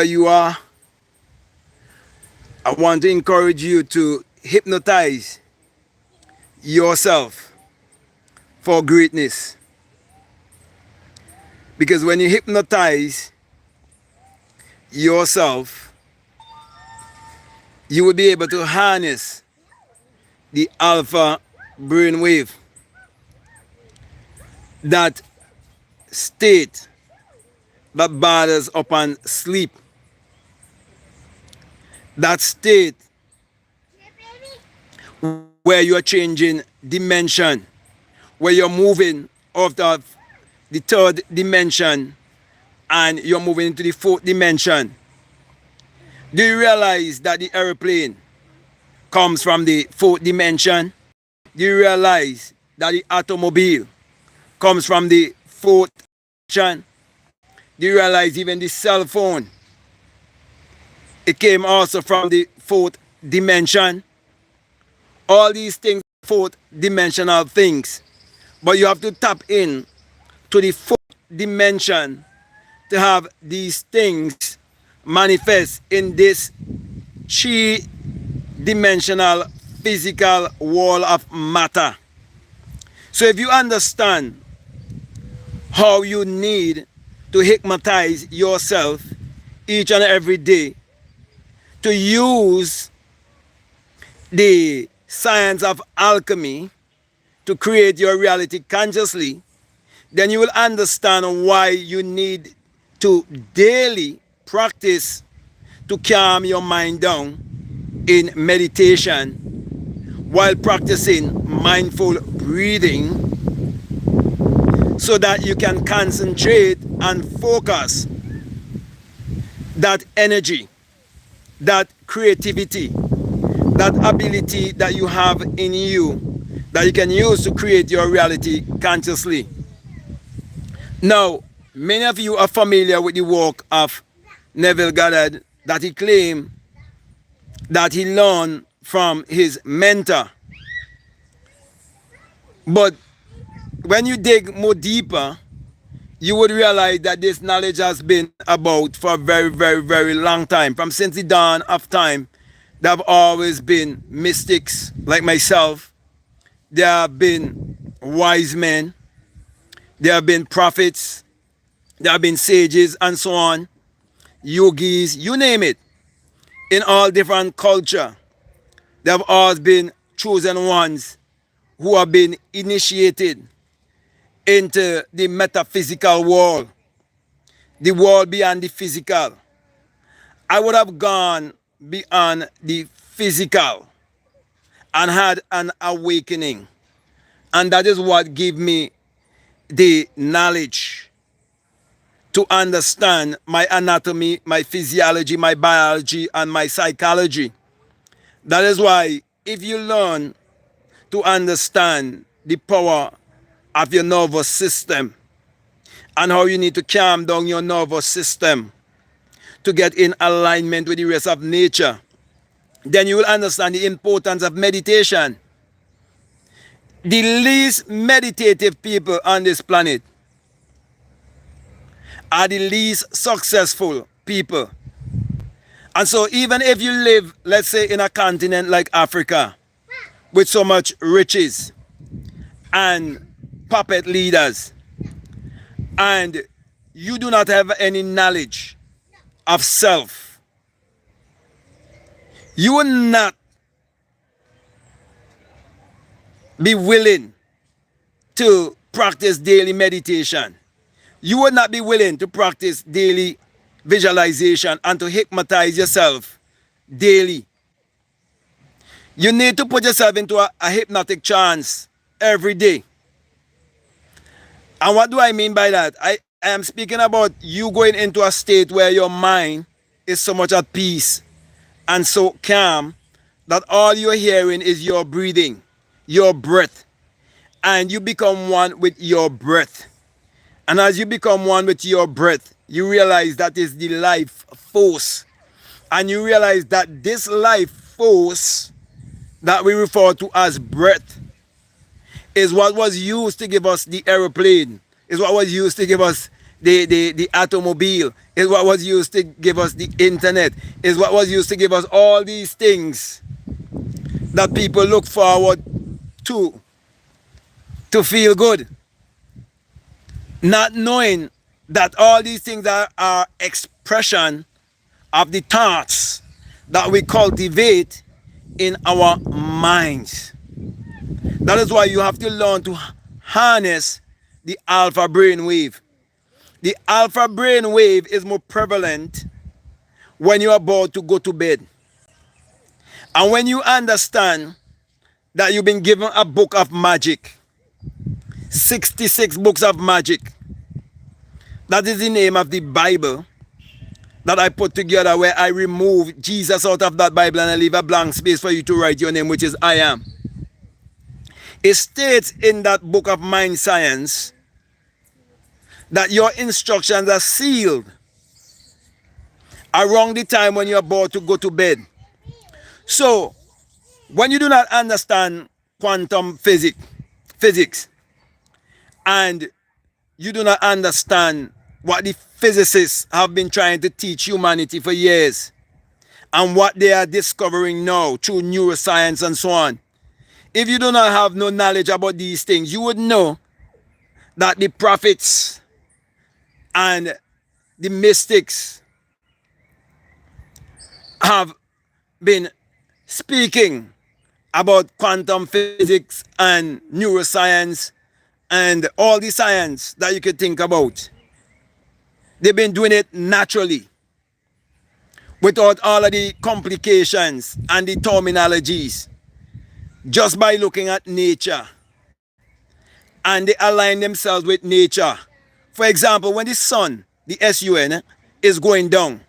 you are, I want to encourage you to hypnotize yourself for greatness. Because when you hypnotize yourself, you will be able to harness the alpha brainwave, that state that borders upon sleep, that state where you are changing dimension, where you're moving out of the third dimension and you're moving into the fourth dimension. Do you realize that the airplane comes from the fourth dimension? Do you realize that the automobile comes from the fourth dimension? Do you realize even the cell phone, it came also from the fourth dimension? All these things are fourth dimensional things. But you have to tap in to the fourth dimension to have these things manifest in this three-dimensional physical wall of matter. So if you understand how you need to hypnotize yourself each and every day, to use the science of alchemy to create your reality consciously, then you will understand why you need to daily practice to calm your mind down in meditation while practicing mindful breathing, so that you can concentrate and focus that energy, that creativity, that ability that you have in you that you can use to create your reality consciously. Now, many of you are familiar with the work of Neville Goddard, that he claimed that he learned from his mentor. But when you dig more deeper, you would realize that this knowledge has been about for a very, very, very long time. From since the dawn of time, there have always been mystics like myself. There have been wise men. There have been prophets. There have been sages and so on. Yogis, you name it. In all different culture, there have always been chosen ones who have been initiated into the metaphysical world, the world beyond the physical. I would have gone beyond the physical and had an awakening. And that is what gave me the knowledge to understand my anatomy, my physiology, my biology, and my psychology. That is why if you learn to understand the power of your nervous system and how you need to calm down your nervous system to get in alignment with the rest of nature, then you will understand the importance of meditation. The least meditative people on this planet are the least successful people. And so even if you live, let's say, in a continent like Africa with so much riches and puppet leaders, and you do not have any knowledge of self, you will not be willing to practice daily meditation. You will not be willing to practice daily visualization and to hypnotize yourself daily. You need to put yourself into a hypnotic trance every day. And what do I mean by that? I am speaking about you going into a state where your mind is so much at peace and so calm that all you're hearing is your breathing, your breath, and you become one with your breath. And as you become one with your breath, you realize that is the life force. And you realize that this life force that we refer to as breath is what was used to give us the aeroplane, is what was used to give us the automobile, is what was used to give us the internet, is what was used to give us all these things that people look forward to feel good, not knowing that all these things are expression of the thoughts that we cultivate in our minds. That is why you have to learn to harness the alpha brain wave. The alpha brain wave is more prevalent when you're about to go to bed. And when you understand that you've been given a book of magic, 66 books of magic, that is the name of the Bible that I put together, where I remove Jesus out of that Bible and I leave a blank space for you to write your name, which is I am. It states in that book of mind science that your instructions are sealed around the time when you're about to go to bed. So, when you do not understand quantum physics, and you do not understand what the physicists have been trying to teach humanity for years, and what they are discovering now through neuroscience and so on, if you do not have no knowledge about these things, you would know that the prophets and the mystics have been speaking about quantum physics and neuroscience and all the science that you could think about. They've been doing it naturally, without all of the complications and the terminologies, just by looking at nature. And they align themselves with nature. For example, when the sun, the sun, is going down,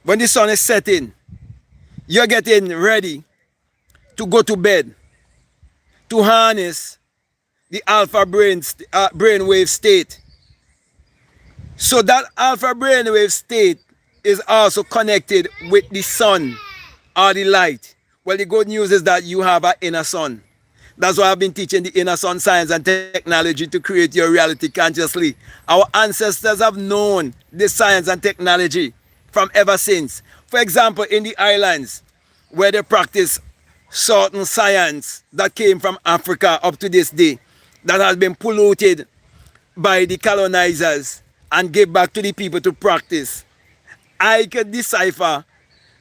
when the sun is setting, you're getting ready to go to bed, to harness the alpha brainwave state. So that alpha brainwave state is also connected with the sun or the light. Well, the good news is that you have an inner sun. That's why I've been teaching the inner sun science and technology to create your reality consciously. Our ancestors have known this science and technology from ever since. For example, in the islands where they practice certain science that came from Africa up to this day, that has been polluted by the colonizers and give back to the people to practice, I could decipher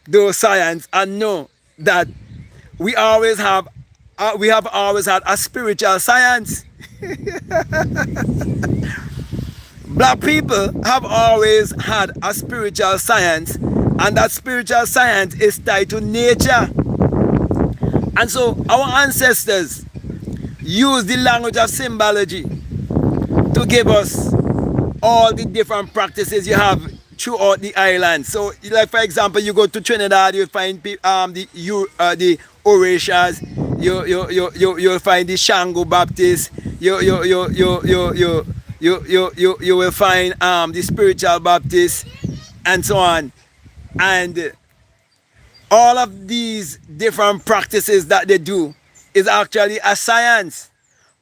those science and know that we have always had a spiritual science. Black people have always had a spiritual science, and that spiritual science is tied to nature. And so our ancestors used the language of symbology to give us all the different practices you have throughout the island. So, like for example, you go to Trinidad, you find the Orishas, you'll find the Shango Baptist, you will find the spiritual Baptist, and so on. And all of these different practices that they do is actually a science.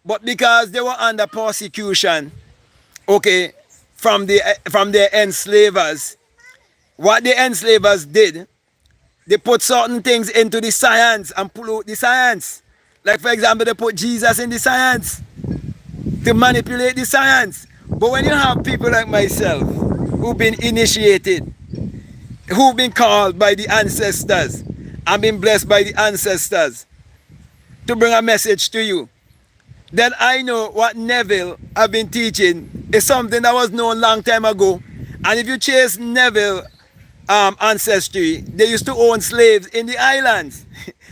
But because they were under persecution, okay, from their enslavers, what the enslavers did, they put certain things into the science and pollute the science. Like for example, they put Jesus in the science to manipulate the science. But when you have people like myself who've been initiated, who've been called by the ancestors and been blessed by the ancestors to bring a message to you, then I know what Neville have been teaching is something that was known long time ago. And if you chase Neville ancestry, they used to own slaves in the islands.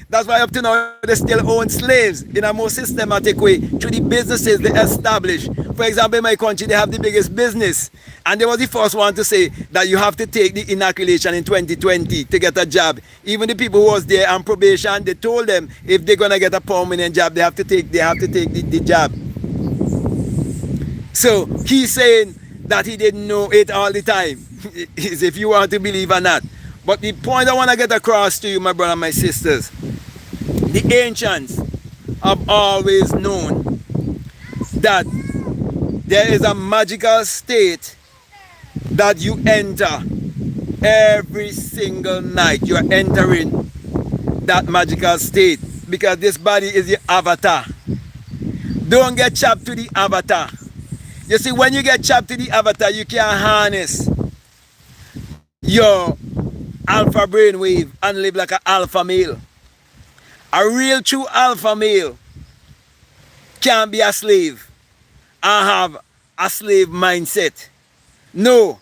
That's why up to now they still own slaves in a more systematic way through the businesses they established. For example, in my country, they have the biggest business. And they were the first one to say that you have to take the inoculation in 2020 to get a job. Even the people who was there on probation, they told them if they're going to get a permanent job, they have to take the job. So he's saying that he didn't know it all the time. Is if you want to believe or not. But the point I want to get across to you, my brother and my sisters, the ancients have always known that there is a magical state that you enter every single night. You are entering that magical state because this body is the avatar. Don't get trapped to the avatar. You see, when you get trapped to the avatar, you can't harness your alpha brainwave and live like an alpha male. A real true alpha male can't be a slave and have a slave mindset. No.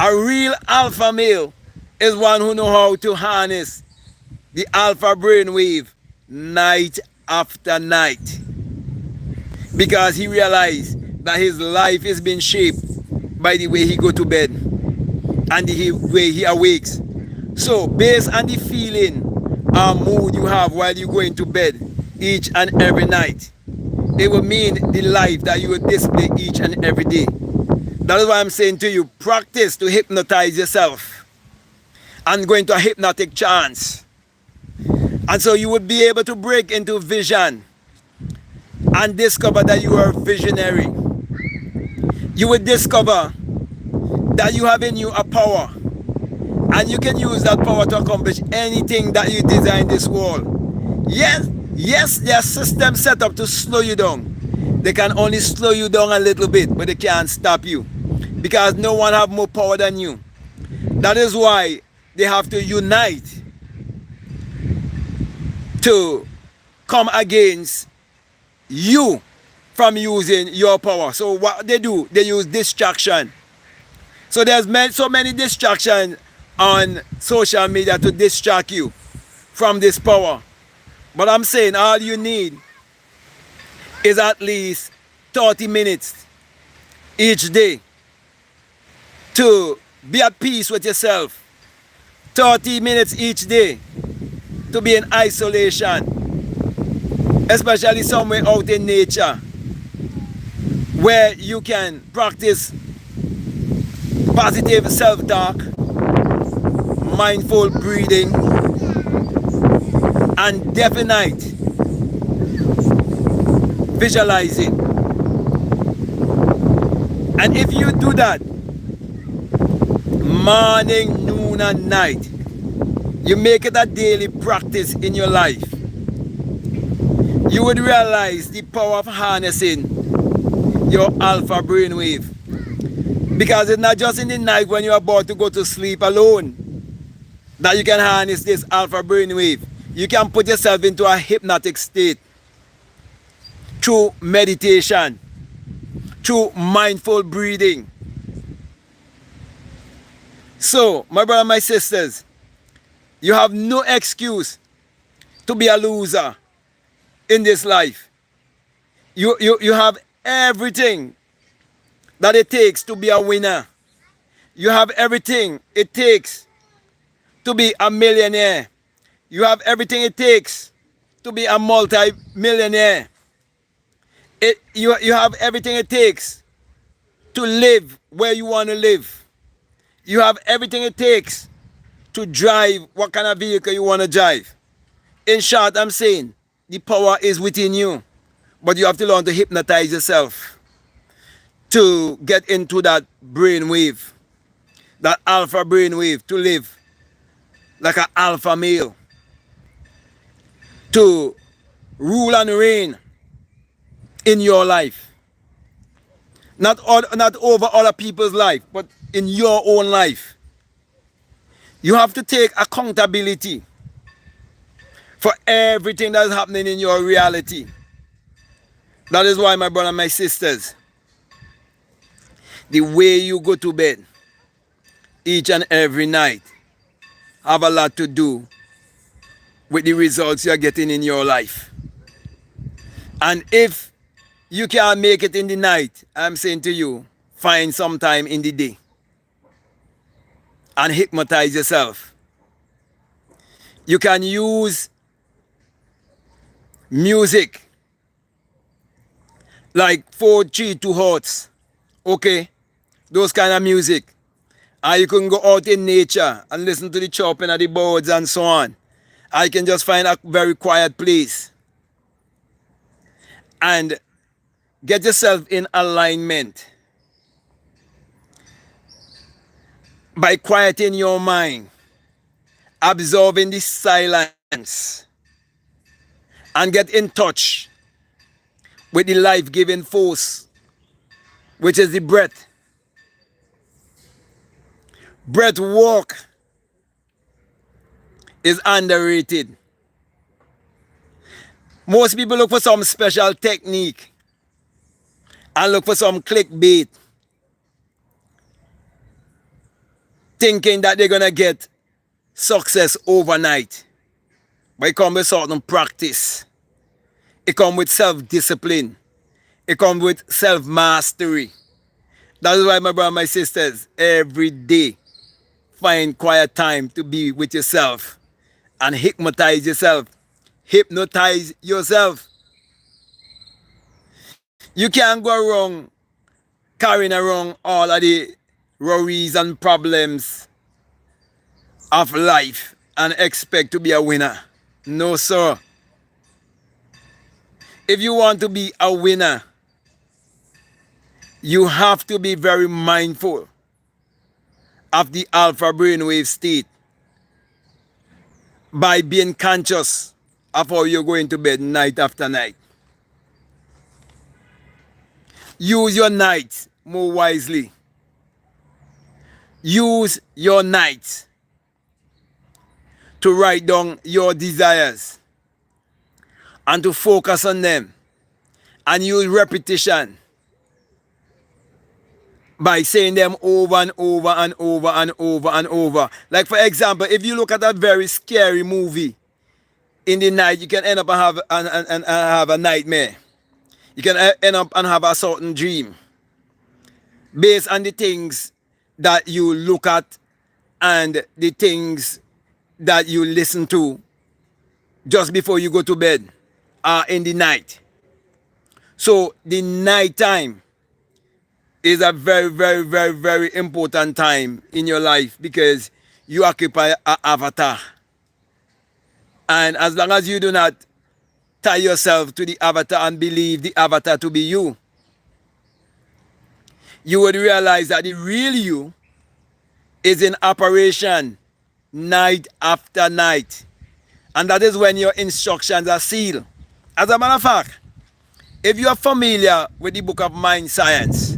A real alpha male is one who knows how to harness the alpha brainwave night after night. Because he realized that his life is being shaped by the way he go to bed and the way he awakes. So based on the feeling or mood you have while you go into bed each and every night, it will mean the life that you will display each and every day. That is why I'm saying to you, practice to hypnotize yourself and go into a hypnotic trance. And so you would be able to break into vision and discover that you are visionary. You will discover that you have in you a power, and you can use that power to accomplish anything that you desire in this world. Yes, there are systems set up to slow you down. They can only slow you down a little bit, but they can't stop you because no one have more power than you. That is why they have to unite to come against you from using your power. So what they do, they use distraction. So there's so many distractions on social media to distract you from this power. But I'm saying all you need is at least 30 minutes each day to be at peace with yourself. 30 minutes each day to be in isolation, especially somewhere out in nature where you can practice positive self-talk, mindful breathing, and definite visualizing. And if you do that morning, noon, and night, you make it a daily practice in your life, you would realize the power of harnessing your alpha brainwave. Because it's not just in the night when you're about to go to sleep alone that you can harness this alpha brainwave. You can put yourself into a hypnotic state through meditation, through mindful breathing. So, my brother and my sisters, you have no excuse to be a loser in this life. You have everything that it takes to be a winner. You have everything it takes to be a millionaire. You have everything it takes to be a multi-millionaire. You have everything it takes to live where you want to live. You have everything it takes to drive what kind of vehicle you want to drive. In short, I'm saying the power is within you, but you have to learn to hypnotize yourself to get into that brain wave, that alpha brain wave, to live like an alpha male, to rule and reign in your life. Not over other people's life, but in your own life. You have to take accountability for everything that is happening in your reality. That is why, my brother and my sisters, the way you go to bed each and every night have a lot to do with the results you're getting in your life. And if you can't make it in the night, I'm saying to you, find some time in the day and hypnotize yourself. You can use music like 432 Hertz, okay? Those kind of music. And you can go out in nature and listen to the chirping of the birds and so on. I can just find a very quiet place and get yourself in alignment by quieting your mind, absorbing the silence, and get in touch with the life-giving force, which is the breath. Breath work is underrated. Most people look for some special technique and look for some clickbait, thinking that they're gonna get success overnight. But it comes with certain practice. It comes with self-discipline. It comes with self-mastery. That is why, my brother and my sisters, every day, find quiet time to be with yourself and hypnotize yourself. Hypnotize yourself. You can't go around carrying around all of the worries and problems of life and expect to be a winner. No, sir. If you want to be a winner, you have to be very mindful of the alpha brainwave state by being conscious of how you're going to bed night after night. Use your night more wisely. Use your night to write down your desires and to focus on them, and use repetition by saying them over and over and over and over and over. Like, for example, if you look at a very scary movie in the night, you can end up and have a nightmare. You can end up and have a certain dream based on the things that you look at and the things that you listen to just before you go to bed in the night. So the night time is a very, very, very, very important time in your life, because you occupy an avatar. And as long as you do not tie yourself to the avatar and believe the avatar to be you, you would realize that the real you is in operation night after night. And that is when your instructions are sealed. As a matter of fact, if you are familiar with the book of mind science,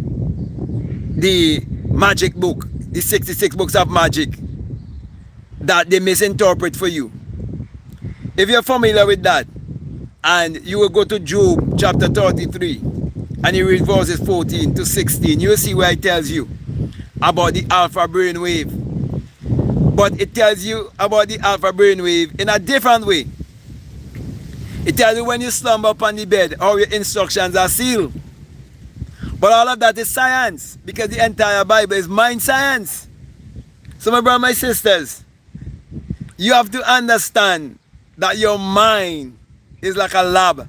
the magic book, the 66 books of magic that they misinterpret for you, if you're familiar with that, and you will go to Job chapter 33 and you read verses 14 to 16, you will see where it tells you about the alpha brainwave. But it tells you about the alpha brainwave in a different way. It tells you when you slumber upon the bed, all your instructions are sealed. But all of that is science, because the entire Bible is mind science. So, my brothers, my sisters, you have to understand that your mind is like a lab.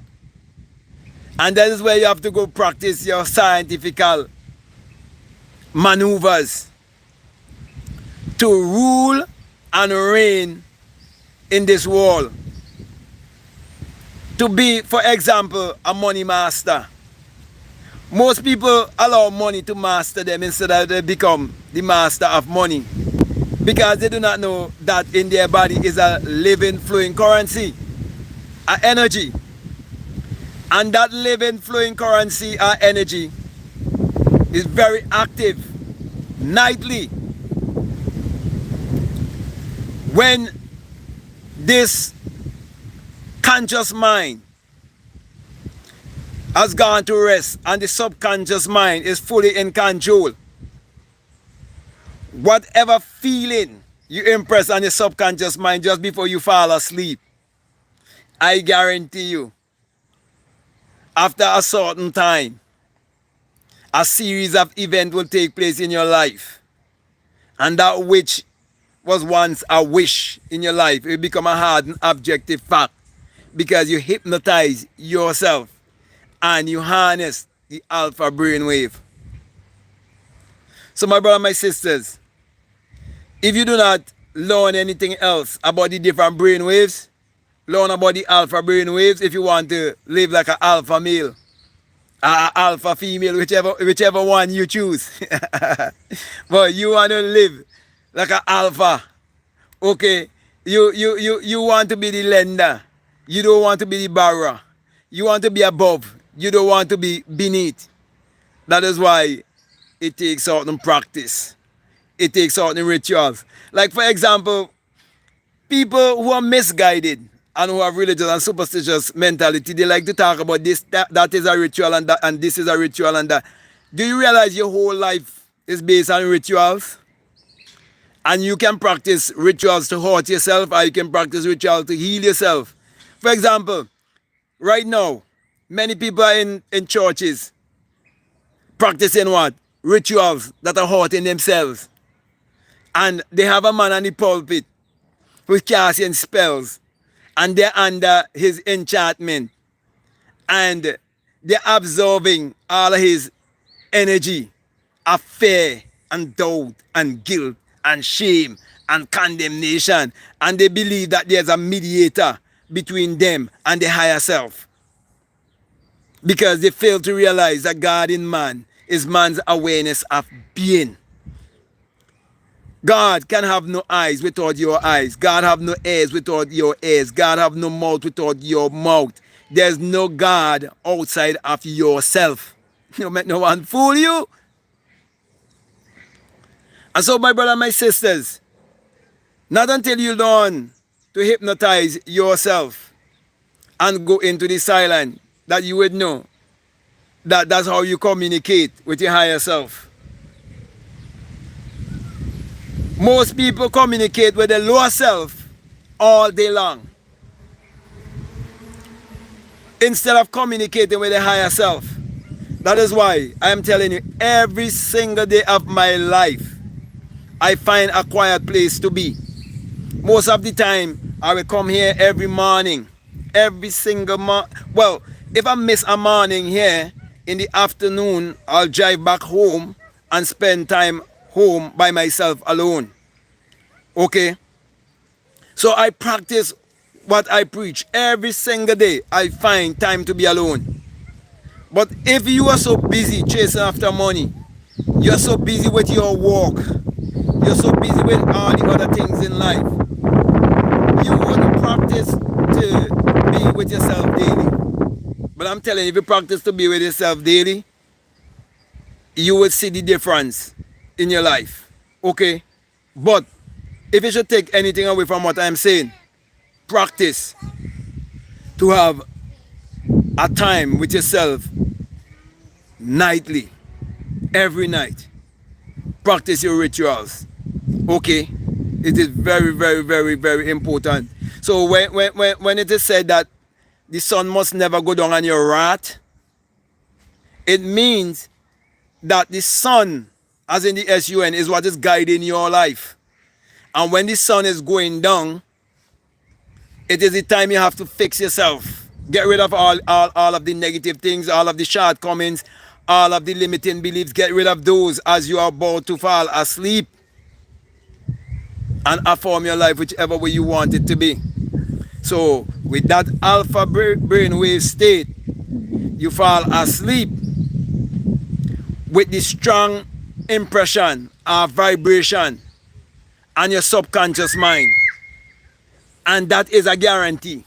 And that is where you have to go practice your scientific maneuvers to rule and reign in this world. To be, for example, a money master. Most people allow money to master them instead of they become the master of money, because they do not know that in their body is a living, flowing currency, an energy. And that living, flowing currency, our energy, is very active nightly. When this conscious mind has gone to rest and the subconscious mind is fully in control, whatever feeling you impress on your subconscious mind just before you fall asleep, I guarantee you, after a certain time, a series of events will take place in your life. And that which was once a wish in your life, it will become a hard and objective fact, because you hypnotize yourself and you harness the alpha brainwave. So, my brothers and my sisters, if you do not learn anything else about the different brainwaves, learn about the alpha brainwaves if you want to live like an alpha male, an alpha female, whichever one you choose. But you want to live like an alpha. Okay, you want to be the lender. You don't want to be the borrower. You want to be above. You don't want to be beneath. That is why it takes certain practice. It takes certain rituals. Like for example, people who are misguided and who have religious and superstitious mentality, they like to talk about this, that is a ritual, and that, and this is a ritual, and that. Do you realize your whole life is based on rituals? And you can practice rituals to hurt yourself, or you can practice rituals to heal yourself. For example, right now, many people are in churches practicing what? Rituals that are hurting themselves. And they have a man on the pulpit who's casting spells, and they're under his enchantment, and they're absorbing all of his energy of fear and doubt and guilt and shame and condemnation, and they believe that there's a mediator between them and the higher self, because they fail to realize that God in man is man's awareness of being. God can have no eyes without your eyes. God have no ears without your ears. God have no mouth without your mouth. There's no God outside of yourself. You make no one fool you. And so, my brother and my sisters, not until you learn to hypnotize yourself and go into the silence that you would know that that's how you communicate with your higher self. Most people communicate with the lower self all day long, instead of communicating with the higher self. That is why I am telling you, every single day of my life, I find a quiet place to be. Most of the time, I will come here every morning. Every single morning. Well, if I miss a morning here, in the afternoon, I'll drive back home and spend time home by myself alone. Okay? So I practice what I preach. Every single day, I find time to be alone. But if you are so busy chasing after money, you're so busy with your work, you're so busy with all the other things in life, you wouldn't practice to be with yourself daily. But I'm telling you, if you practice to be with yourself daily, you will see the difference in your life. Okay? But if you should take anything away from what I'm saying, practice to have a time with yourself nightly, every night. Practice your rituals. Okay? It is very, very, very, very important. So when it is said that the sun must never go down on your wrath, it means that the sun, as in the sun, is what is guiding your life. And when the sun is going down, it is the time you have to fix yourself. Get rid of all of the negative things, all of the shortcomings, all of the limiting beliefs. Get rid of those as you are about to fall asleep, and affirm your life whichever way you want it to be. So with that alpha brainwave state, you fall asleep with the strong impression or vibration on your subconscious mind. And that is a guarantee.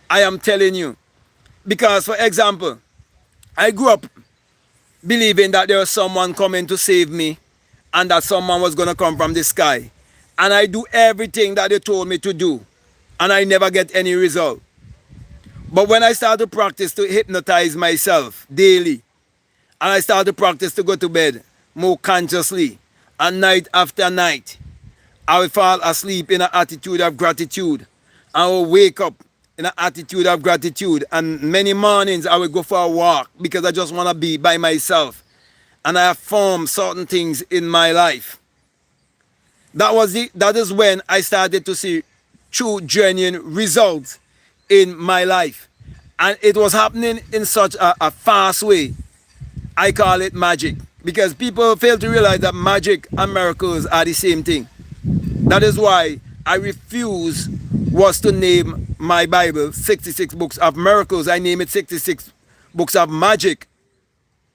I am telling you. Because, for example, I grew up believing that there was someone coming to save me, and that someone was going to come from the sky. And I do everything that they told me to do, and I never get any result. But when I start to practice to hypnotize myself daily, and I start to practice to go to bed more consciously, and night after night, I will fall asleep in an attitude of gratitude. I will wake up in an attitude of gratitude. And many mornings I will go for a walk because I just want to be by myself. And I have formed certain things in my life. That is when I started to see true, genuine results in my life. And it was happening in such a fast way. I call it magic. Because people fail to realize that magic and miracles are the same thing. That is why I refuse was to name my Bible 66 books of miracles. I name it 66 books of magic,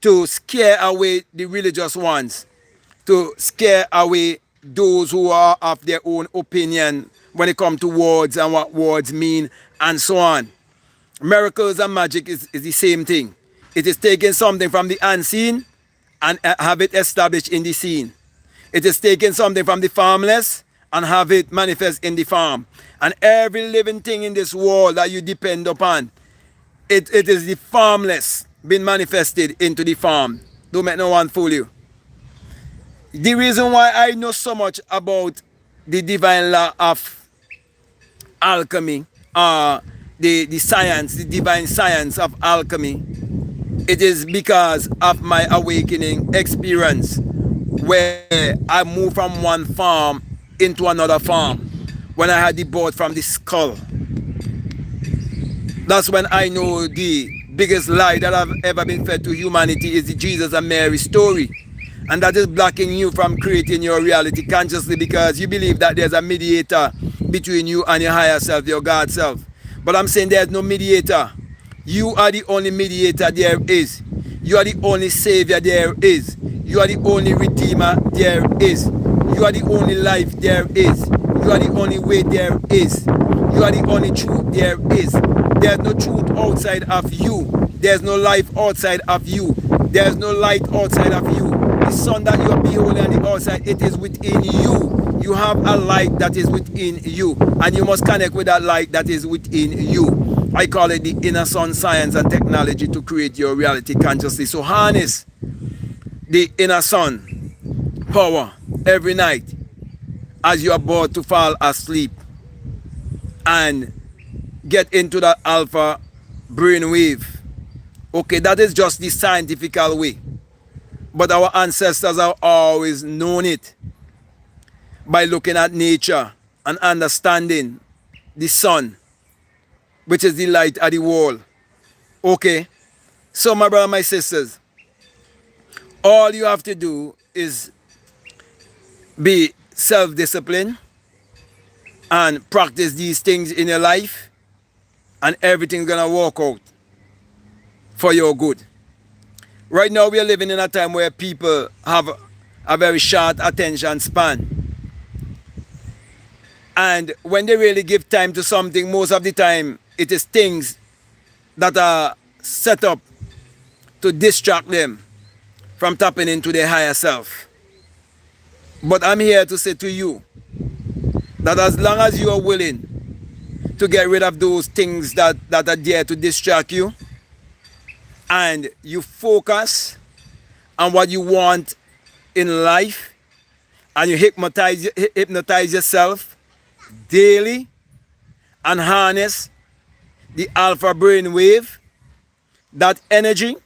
to scare away the religious ones, to scare away those who are of their own opinion when it comes to words and what words mean and so on. Miracles and magic is the same thing. It is taking something from the unseen and have it established in the seen. It is taking something from the formless and have it manifest in the form. And every living thing in this world that you depend upon, it is the formless being manifested into the form. Don't make no one fool you. The reason why I know so much about the divine law of alchemy, the science, the divine science of alchemy, it is because of my awakening experience where I moved from one form into another form when I had the birth from the skull. That's when I know the biggest lie that I've ever been fed to humanity is the Jesus and Mary story. And that is blocking you from creating your reality consciously because you believe that there's a mediator between you and your higher self, your God self. But I'm saying there's no mediator. You are the only mediator there is. You are the only savior there is. You are the only redeemer there is. You are the only life there is. You are the only way there is. You are the only truth there is. There's no truth outside of you. There's no life outside of you. There's no light outside of you. The sun that you are beholding on the outside, it is within you. You have a light that is within you. And you must connect with that light that is within you. I call it the inner sun science and technology to create your reality consciously. So harness the inner sun power every night as you are about to fall asleep and get into that alpha brainwave. Okay, that is just the scientific way. But our ancestors have always known it by looking at nature and understanding the sun, which is the light of the world. Okay, so my brother, my sisters, all you have to do is be self-disciplined and practice these things in your life, and everything's gonna work out for your good. Right now we are living in a time where people have a very short attention span. And when they really give time to something, most of the time it is things that are set up to distract them from tapping into their higher self. But I'm here to say to you that as long as you are willing to get rid of those things that are there to distract you, and you focus on what you want in life, and you hypnotize yourself daily and harness the alpha brain wave, that energy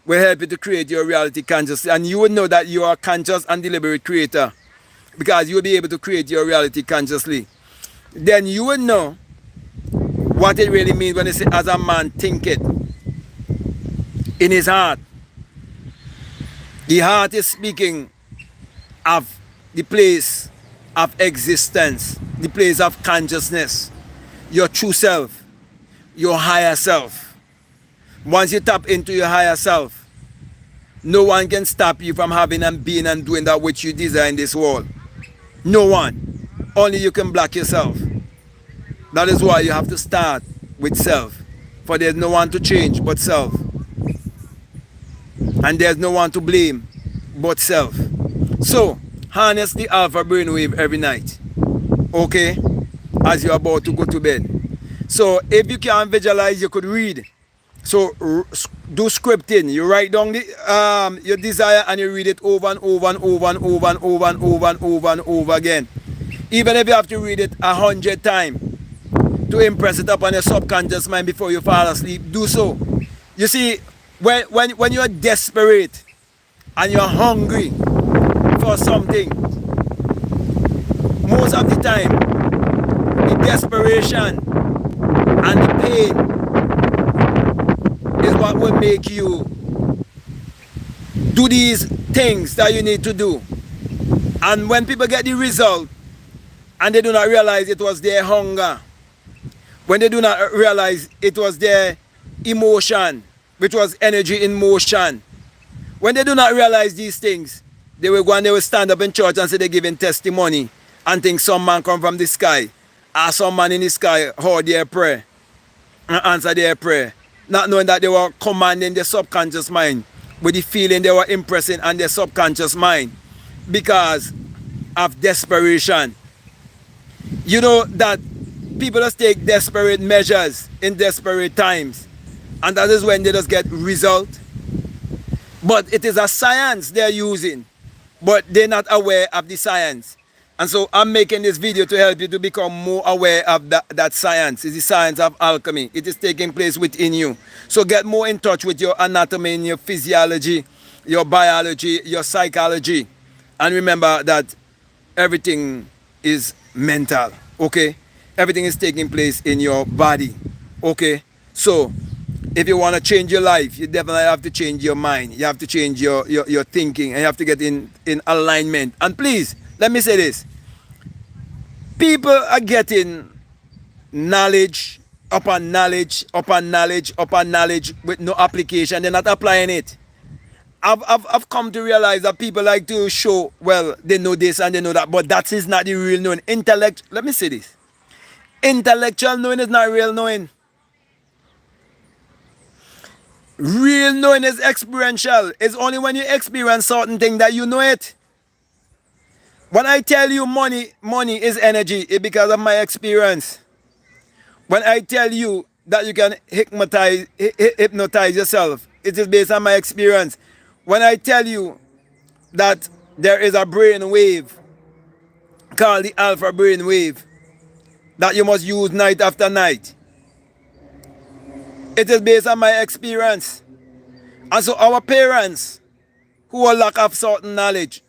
will help you to create your reality consciously. And you will know that you are a conscious and deliberate creator because you will be able to create your reality consciously. Then you will know what it really means when they say, as a man thinketh in his heart. The heart is speaking of the place of existence, the place of consciousness, your true self, your higher self. Once you tap into your higher self, no one can stop you from having and being and doing that which you desire in this world. No one. Only you can block yourself. That is why you have to start with self. For there's no one to change but self. And there's no one to blame but self. So, harness the alpha brainwave every night. Okay? As you're about to go to bed. So, if you can't visualize, you could read. So, do scripting. You write down your desire and you read it over and over and over and over and over and over and over and over again. Even if you have to read it 100 times to impress it upon your subconscious mind before you fall asleep, do so. You see, when you're desperate and you're hungry for something, most of the time, the desperation and the pain is what will make you do these things that you need to do. And when people get the result and they do not realize it was their hunger, when they do not realize it was their emotion, which was energy in motion, when they do not realize these things, They will go and they will stand up in church and say they're giving testimony and think some man come from the sky. Or some man in the sky heard their prayer and answer their prayer. Not knowing that they were commanding their subconscious mind with the feeling they were impressing on their subconscious mind because of desperation. You know that people just take desperate measures in desperate times, and that is when they just get result. But it is a science they're using, but they're not aware of the science. And so I'm making this video to help you to become more aware of that science. It's the science of alchemy. It is taking place within you. So get more in touch with your anatomy and your physiology, your biology, your psychology. And remember that everything is mental, okay? Everything is taking place in your body, okay? So if you want to change your life, you definitely have to change your mind. You have to change your thinking, and you have to get in alignment. And please, let me say this. People are getting knowledge upon knowledge upon knowledge upon knowledge with no application. They're not applying it. I've come to realize that people like to show, well, they know this and they know that, but that is not the real knowing. Let me say this. Intellectual knowing is not real knowing. Real knowing is experiential. It's only when you experience certain things that you know it. When I tell you money is energy, it's because of my experience. When I tell you that you can hypnotize yourself, it is based on my experience. When I tell you that there is a brain wave called the alpha brain wave that you must use night after night, it is based on my experience. And so our parents, who were lack of certain knowledge,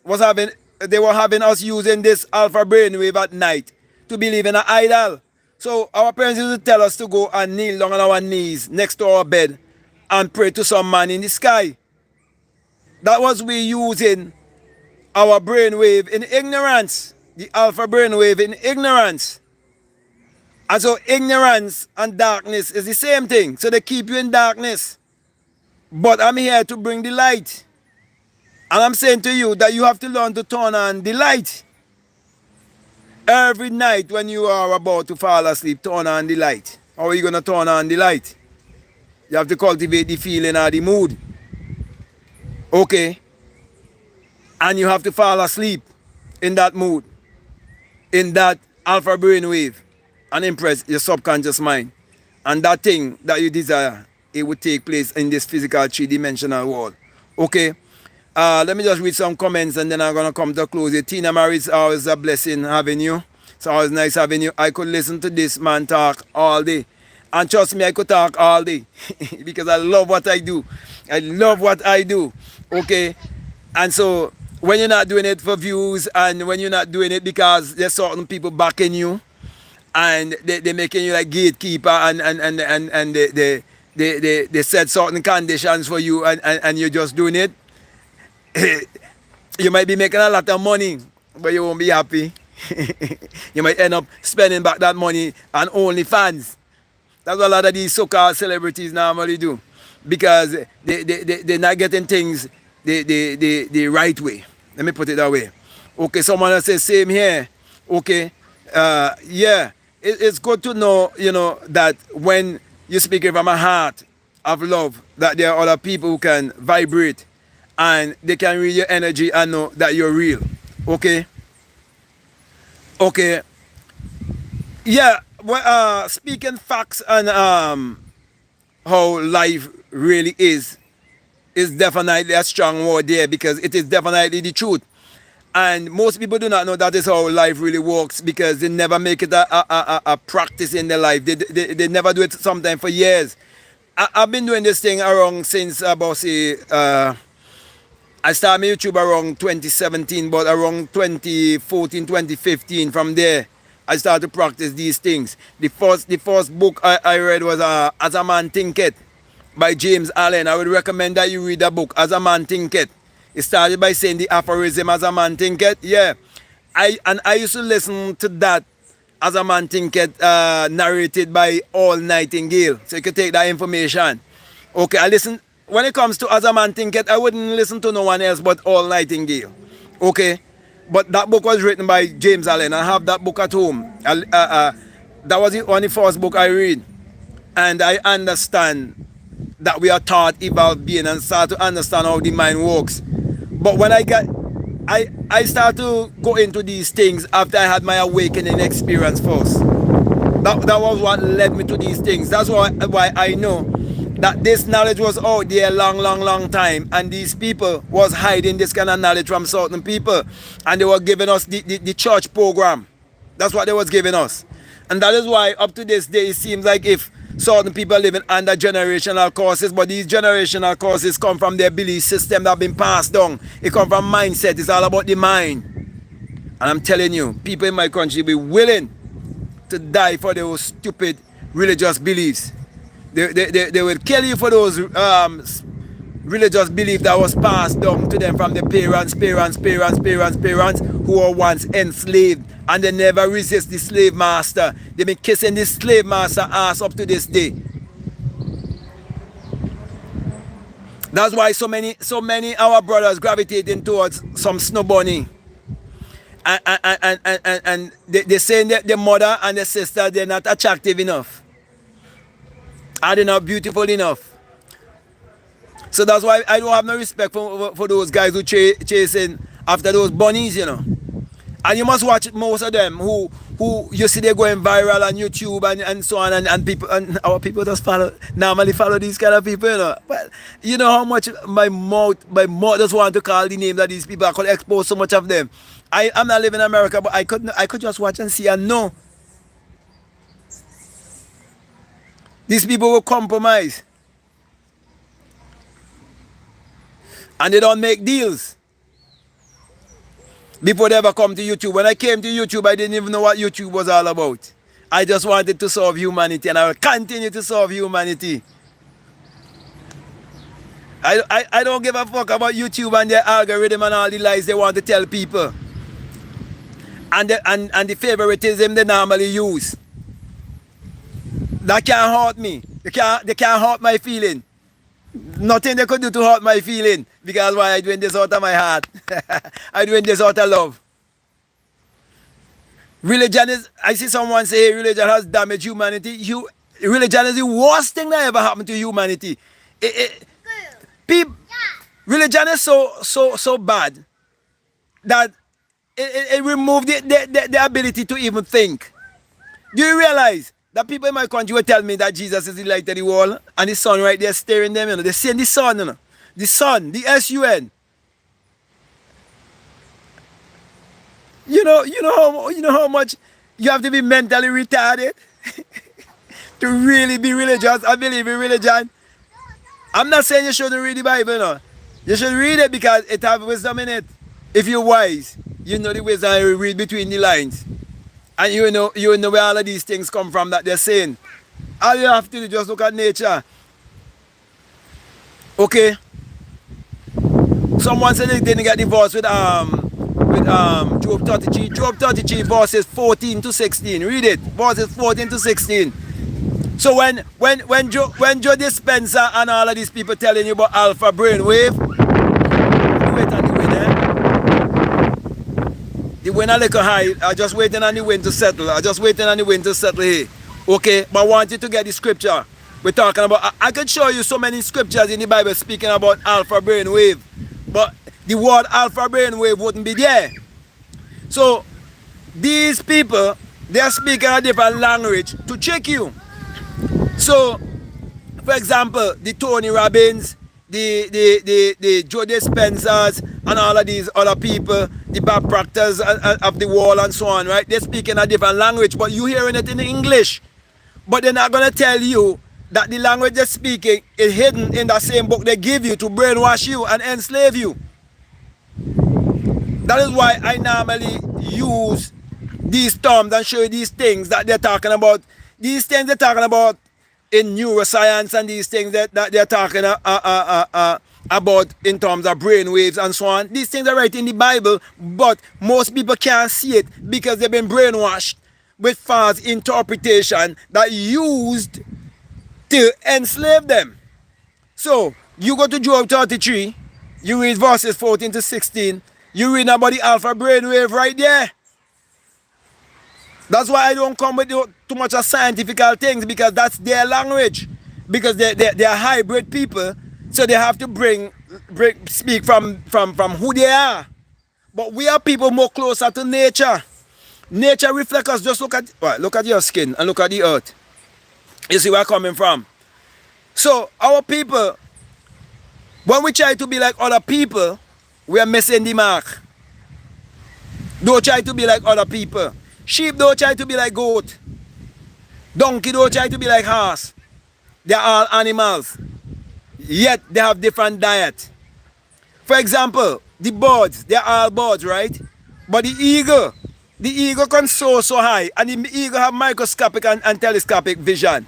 they were having us using this alpha brainwave at night to believe in an idol. So our parents used to tell us to go and kneel down on our knees next to our bed and pray to some man in the sky. That was we using our brainwave in ignorance, the alpha brainwave in ignorance. And so ignorance and darkness is the same thing. So they keep you in darkness. But I'm here to bring the light. And I'm saying to you that you have to learn to turn on the light. Every night when you are about to fall asleep, turn on the light. How are you going to turn on the light? You have to cultivate the feeling or the mood. Okay? And you have to fall asleep in that mood, in that alpha brainwave, and impress your subconscious mind. And that thing that you desire, it would take place in this physical three-dimensional world. Okay? Let me just read some comments and then I'm going to come to a close. Tina Marie, it's always a blessing having you. It's always nice having you. I could listen to this man talk all day. And trust me, I could talk all day because I love what I do. I love what I do. Okay? And so when you're not doing it for views and when you're not doing it because there's certain people backing you and they're making you like gatekeeper and they set certain conditions for you and you're just doing it, you might be making a lot of money, but you won't be happy. You might end up spending back that money on OnlyFans. That's what a lot of these so-called celebrities normally do. Because they're not getting things the right way. Let me put it that way. Okay, someone else says, same here. Okay, yeah. It's good to know, that when you're speaking from a heart of love, that there are other people who can vibrate and they can read your energy and know that you're real. Okay? Okay. Yeah, well, speaking facts and how life really is definitely a strong word there because it is definitely the truth. And most people do not know that is how life really works because they never make it a practice in their life. They never do it sometimes for years. I've been doing this thing around since about, say, I started my YouTube around 2017, but around 2014, 2015, from there, I started to practice these things. The first book I read was As a Man Thinketh by James Allen. I would recommend that you read that book, As a Man Thinketh. It started by saying the aphorism, As a Man Thinketh. Yeah. I used to listen to that, As a Man Thinketh, narrated by All Nightingale. So you can take that information. Okay, when it comes to As a Man Thinketh, I wouldn't listen to no one else but All Nightingale. Okay, but that book was written by James Allen. I have that book at home. That was the only first book I read, and I understand that we are taught about being and start to understand how the mind works. But when I start to go into these things after I had my awakening experience first. That was what led me to these things. That's why I know that this knowledge was out there a long time, and these people was hiding this kind of knowledge from certain people, and they were giving us the church program. That's what they was giving us. And that is why up to this day it seems like if certain people are living under generational curses, but these generational curses come from their belief system that have been passed down. It come from mindset. It's all about the mind. And I'm telling you, people in my country be willing to die for those stupid religious beliefs. They will kill you for those religious beliefs that was passed down to them from the parents who were once enslaved, and they never resist the slave master. They've been kissing the slave master ass up to this day. That's why so many our brothers gravitating towards some snow bunny. And they saying that the mother and the sister, they're not attractive enough. Are they not beautiful enough? So that's why I don't have no respect for those guys who chasing after those bunnies, you know. And you must watch most of them who you see they going viral on YouTube and so on, and people, and our people just normally follow these kind of people, you know. But you know how much my mouth just want to call the names of these people. I could expose so much of them. I'm not living in America, but I could just watch and see and know. These people will compromise. And they don't make deals before they ever come to YouTube. When I came to YouTube, I didn't even know what YouTube was all about. I just wanted to serve humanity, and I will continue to serve humanity. I don't give a fuck about YouTube and their algorithm and all the lies they want to tell people. And the favoritism they normally use. That can't hurt me. They can't hurt my feeling. Nothing they could do to hurt my feeling, because why? I'm doing this out of my heart. I'm doing this out of love. Religion is, I see someone say, hey, religion has damaged humanity. Religion is the worst thing that ever happened to humanity. Religion is so bad that it removed the ability to even think. Do you realize that people in my country will tell me that Jesus is the light of the world, and the sun right there staring them, you know. They're seeing the sun, you know. The sun, the S-U-N. You know how much you have to be mentally retarded to really be religious and believe in religion. I'm not saying you shouldn't read the Bible, no. You should read it because it has wisdom in it. If you're wise, you know the wisdom, and you read between the lines. And you know where all of these things come from that they're saying. All you have to do is just look at nature. Okay? Someone said they didn't get divorced with Job 33. Job 33 verses 14 to 16. Read it. Verses 14 to 16. So when Joe Dispenza and all of these people telling you about alpha brainwave, wait on the wind, eh? The wind a little high. I'm just waiting on the wind to settle. Here. Okay? But I want you to get the scripture. We're talking about, I could show you so many scriptures in the Bible speaking about alpha brainwave, but the word alpha brainwave wouldn't be there. So these people, they are speaking a different language to trick you. So, for example, the Tony Robbins, the Joe Dispensers, and all of these other people, the Bob Proctors of the world and so on, right? They're speaking a different language, but you're hearing it in English. But they're not going to tell you that the language they're speaking is hidden in that same book they give you to brainwash you and enslave you. That is why I normally use these terms and show you these things that they're talking about. These things they're talking about in neuroscience, and these things that they're talking about in terms of brainwaves and so on. These things are right in the Bible, but most people can't see it because they've been brainwashed with false interpretation that used to enslave them. So you go to Job 33, you read verses 14 to 16, You read about the alpha brainwave right there. That's why I don't come with too much of scientific things, because that's their language. Because they are hybrid people, so they have to speak from who they are. But we are people more closer to nature. Nature reflects us. Just look at your skin and look at the earth. You see where I'm coming from. So our people, when we try to be like other people, we are missing the mark. Don't try to be like other people. Sheep don't try to be like goat. Donkey don't try to be like horse. They are all animals. Yet they have different diet. For example, the birds, they are all birds, right? But the eagle can soar so high, and the eagle have microscopic and telescopic vision.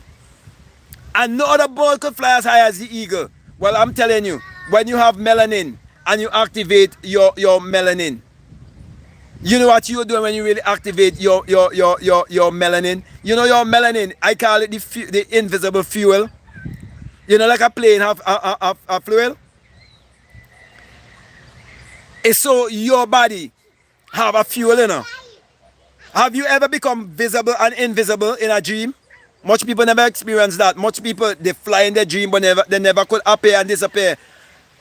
And no other bird could fly as high as the eagle. Well, I'm telling you, when you have melanin and you activate your melanin, you know what you're doing when you really activate your melanin? You know your melanin, I call it the invisible fuel. You know, like a plane have a fuel? It's so your body have a fuel, you know. Have you ever become visible and invisible in a dream? Much people never experience that. Much people, they fly in their dream, but they never could appear and disappear.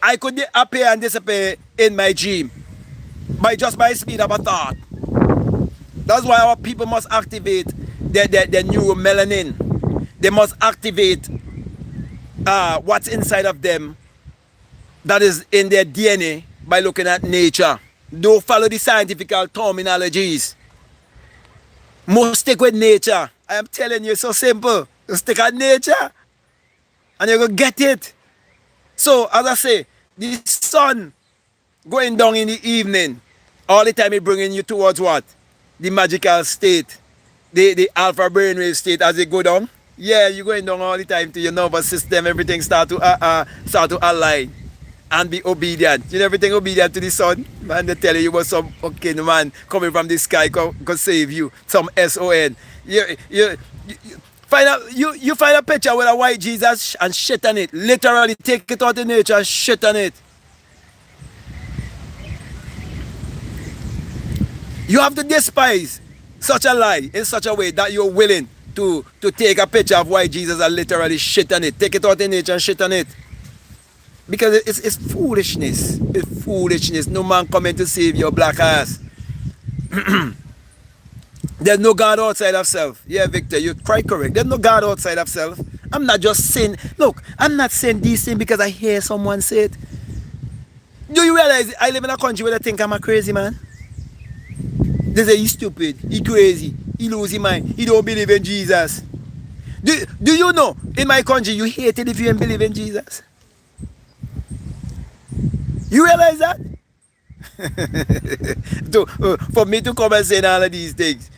I could appear and disappear in my dream by speed of a thought. That's why our people must activate their neuromelanin. They must activate what's inside of them that is in their DNA by looking at nature. Don't follow the scientific terminologies. Must stick with nature. I am telling you, it's so simple. You stick at nature and you're going to get it. So, as I say, the sun going down in the evening, all the time it bringing you towards what? The magical state, the alpha brainwave state as it go down. Yeah, you're going down all the time to your nervous system. Everything start to align and be obedient. You know, everything obedient to the sun. Man, they tell you was some fucking man coming from the sky could save you. Some SON. You find a picture with a white Jesus and shit on it. Literally take it out of nature and shit on it. You have to despise such a lie in such a way that you're willing to take a picture of white Jesus and literally shit on it. Take it out in nature and shit on it. Because it's foolishness. It's foolishness. No man coming to save your black ass. There's no God outside of self. Yeah, Victor, you're quite correct. There's no God outside of self. I'm not just saying, look, I'm not saying these things because I hear someone say it. Do you realize I live in a country where they think I'm a crazy man? They say he's stupid, he crazy, he lose his mind, he don't believe in Jesus. Do you know, in my country, you hate it if you don't believe in Jesus? You realize that? For me to come and say all of these things,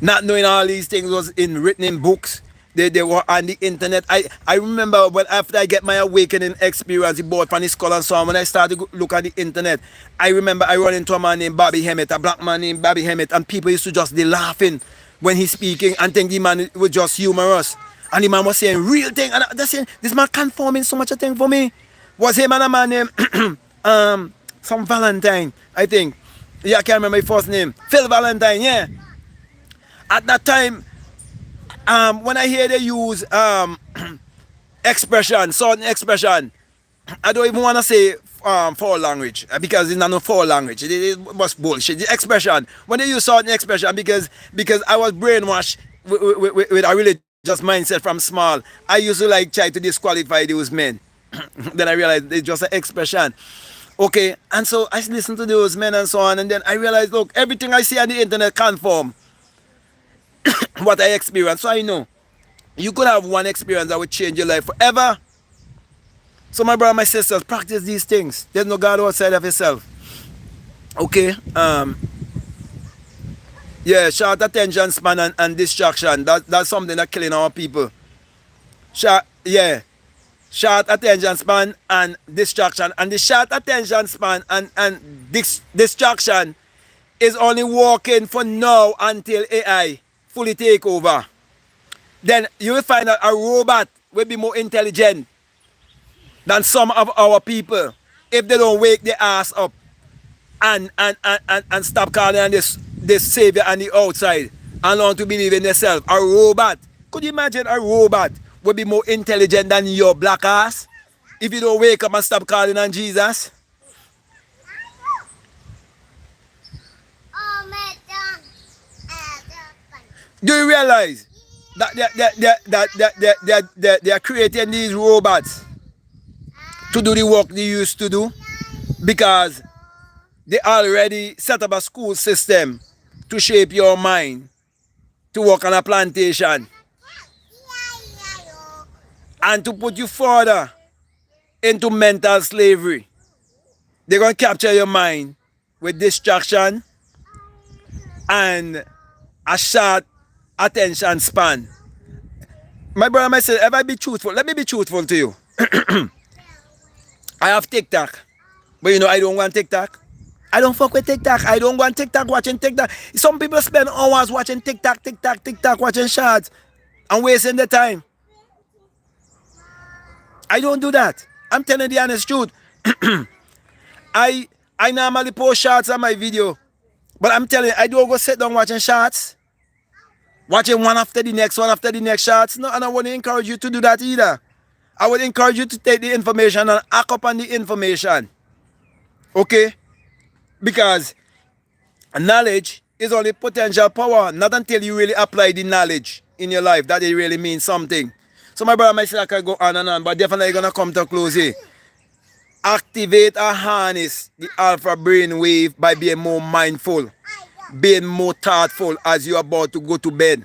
not knowing all these things was written in books, they were on the internet. I remember when after I get my awakening experience, the board from the skull and so on, when I started to look at the internet, I remember I run into a man named Bobby Hemmett, a black man named Bobby Hemmett, and people used to just be laughing when he's speaking and think the man was just humorous. And the man was saying real thing, and they're saying, this man confirming so much a thing for me. Was him and a man named some Valentine, I think. Yeah, I can't remember his first name. Phil Valentine, yeah. At that time, when I hear they use expression, certain expression, I don't even want to say foul language because it's not no foul language. It was bullshit. The expression, when they use certain expression, because I was brainwashed with a religious mindset from small, I used to like try to disqualify those men. Then I realized it's just an expression. Okay, and so I listened to those men and so on, and then I realized, look, everything I see on the internet conform what I experienced. So I know you could have one experience that would change your life forever. So my brother, my sisters, practice these things. There's no God outside of yourself. Okay, yeah, short attention span and distraction. That's something that's killing our people. Short attention span and distraction. And the short attention span and distraction is only working for now until AI fully take over. Then you will find that a robot will be more intelligent than some of our people. if they don't wake their ass up and stop calling on this savior on the outside and learn to believe in themselves. A robot. Could you imagine a robot would be more intelligent than your black ass if you don't wake up and stop calling on Jesus? Do you realize that they are creating these robots to do the work they used to do? Because they already set up a school system to shape your mind to work on a plantation and to put you further into mental slavery. They're going to capture your mind with distraction and a short attention span. My brother, my sister, if I be truthful, let me be truthful to you. I have TikTok, but you know I don't want TikTok. I don't fuck with TikTok. I don't want TikTok, watching TikTok. Some people spend hours watching TikTok, watching shorts and wasting their time. I don't do that. I'm telling the honest truth. I normally post shorts on my video, but I'm telling you, I don't go sit down watching shorts. Watching one after the next shorts. No, and I wouldn't encourage you to do that either. I would encourage you to take the information and act upon the information. Okay? Because knowledge is only potential power. Not until you really apply the knowledge in your life that it really means something. So my brother, my sister, I can go on and on, but definitely going to come to a close here. Activate or harness the alpha brain wave by being more mindful, being more thoughtful as you're about to go to bed.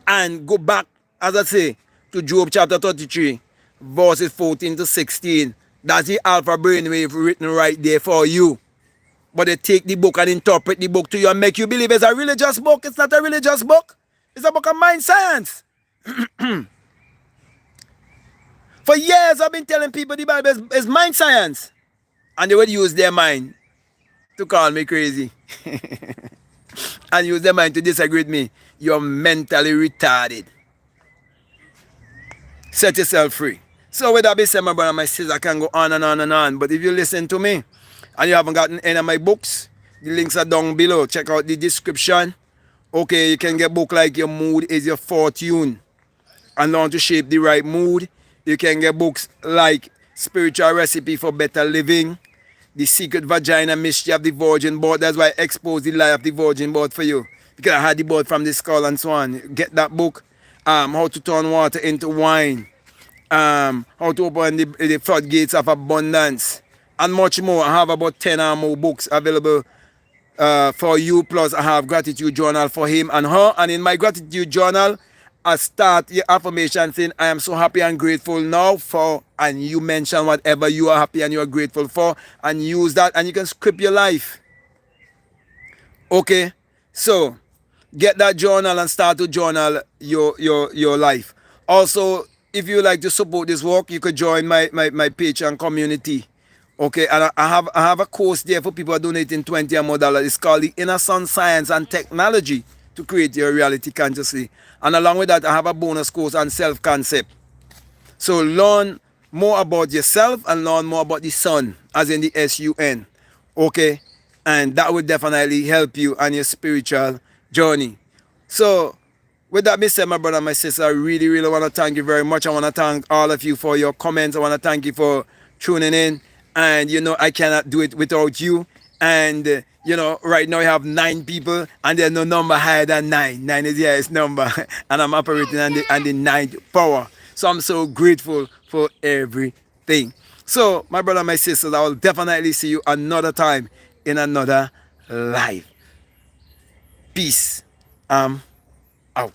And go back, as I say, to Job chapter 33, verses 14 to 16. That's the alpha brainwave written right there for you. But they take the book and interpret the book to you and make you believe it's a religious book. It's not a religious book. It's a book of mind science. For years I've been telling people the Bible is mind science. And they would use their mind to call me crazy. And use their mind to disagree with me. You're mentally retarded. Set yourself free. So with that being said, my brother, my sister, I can go on and on and on. But if you listen to me and you haven't gotten any of my books, the links are down below. Check out the description. Okay, you can get book like Your Mood is Your Fortune and learn to shape the right mood. You can get books like Spiritual Recipe for Better Living, The Secret Vagina Mystery of the Virgin Birth. That's why I exposed the lie of the virgin birth for you. Because I had the birth from the skull and so on. Get that book. How to Turn Water into Wine. How to Open the Floodgates of Abundance. And much more. I have about 10 or more books available for you. Plus I have gratitude journal for him and her. And in my gratitude journal, I start your affirmation saying, I am so happy and grateful now for, and you mention whatever you are happy and you are grateful for, and use that, and you can script your life. Okay? So, get that journal and start to journal your life. Also, if you like to support this work, you could join my Patreon community. Okay, and I have a course there for people donating $20 or more. It's called the Inner Sun Science and Technology to Create Your Reality Consciously. And along with that, I have a bonus course on self-concept. So learn more about yourself and learn more about the sun, as in the S-U-N. Okay? And that will definitely help you on your spiritual journey. So, with that being said, my brother and my sister, I really, really want to thank you very much. I want to thank all of you for your comments. I want to thank you for tuning in. And, you know, I cannot do it without you. And, you know, right now I have 9 people and there's no number higher than 9. 9 is the highest number. And I'm operating on the 9th power. So I'm so grateful for everything. So, my brother and my sisters, I will definitely see you another time in another life. Peace. I'm out.